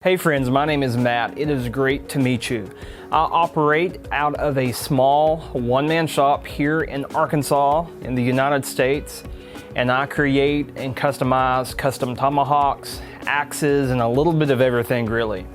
Hey friends, my name is Matt. It is great to meet you. I operate out of a small one-man shop here in Arkansas in the United States, and I create and customize custom tomahawks, axes, and a little bit of everything really.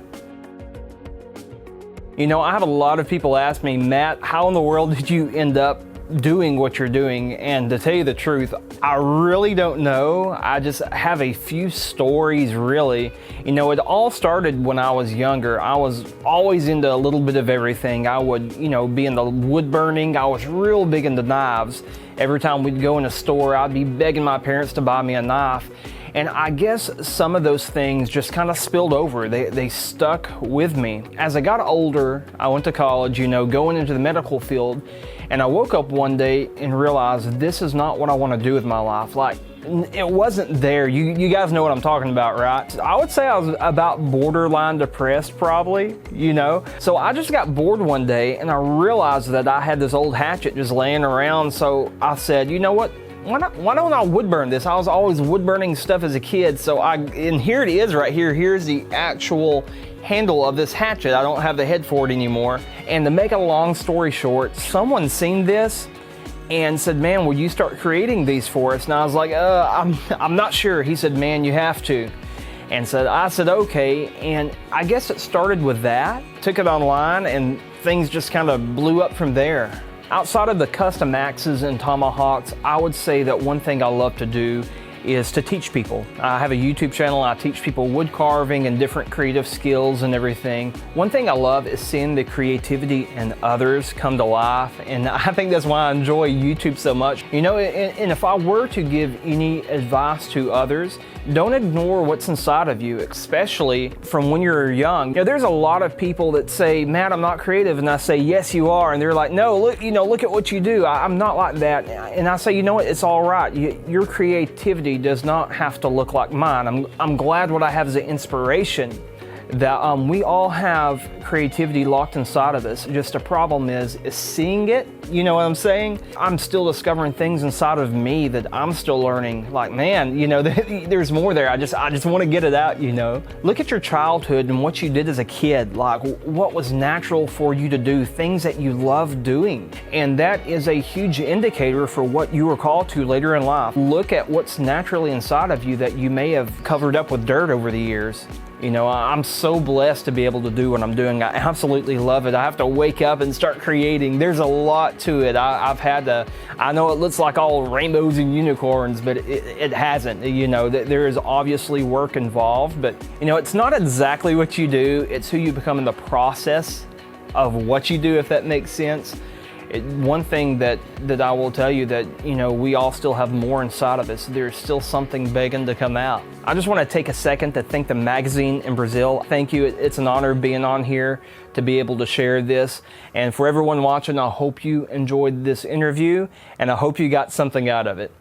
You know, I have a lot of people ask me, Matt, how in the world did you end up doing what you're doing? And to tell you the truth, I really don't know. I just have a few stories really. You know, it all started when I was younger. I was always into a little bit of everything. I would, be into wood burning. I was real big into knives. Every time we'd go in a store, I'd be begging my parents to buy me a knife. And I guess some of those things just kind of spilled over. They stuck with me. As I got older, I went to college, going into the medical field, and I woke up one day and realized this is not what I want to do with my life. Like, it wasn't there. You guys know what I'm talking about, right? I would say I was about borderline depressed probably, So I just got bored one day and I realized that I had this old hatchet just laying around. So I said, you know what? Why don't I wood burn this? I was always wood burning stuff as a kid. And here it is right here. Here's the actual handle of this hatchet. I don't have the head for it anymore. And to make a long story short, someone seen this and said, man, will you start creating these for us? And I was like, I'm not sure. He said, man, you have to. And so I said, okay. And I guess it started with that. Took it online and things just kind of blew up from there. Outside of the custom axes and tomahawks, I would say that one thing I love to do is to teach people. I have a YouTube channel. I teach people wood carving and different creative skills and everything. One thing I love is seeing the creativity in others come to life, and I think that's why I enjoy YouTube so much. And if I were to give any advice to others, don't ignore what's inside of you, especially from when you're young. There's a lot of people that say, Matt, I'm not creative, and I say, yes, you are, and they're like, no, look at what you do. I'm not like that, and I say, you know what, it's all right. Your creativity does not have to look like mine. I'm glad what I have is an inspiration that we all have creativity locked inside of us. Just a problem is seeing it. You know what I'm saying? I'm still discovering things inside of me that I'm still learning. Like, man, there's more there. I just want to get it out, Look at your childhood and what you did as a kid. Like, what was natural for you to do, things that you love doing. And that is a huge indicator for what you were called to later in life. Look at what's naturally inside of you that you may have covered up with dirt over the years. I'm so blessed to be able to do what I'm doing. I absolutely love it. I have to wake up and start creating. There's a lot to it. I know it looks like all rainbows and unicorns, but it hasn't. There is obviously work involved, but it's not exactly what you do. It's who you become in the process of what you do, if that makes sense. One thing that I will tell you that, we all still have more inside of us. There's still something begging to come out. I just want to take a second to thank the magazine in Brazil. Thank you. It's an honor being on here to be able to share this. And for everyone watching, I hope you enjoyed this interview and I hope you got something out of it.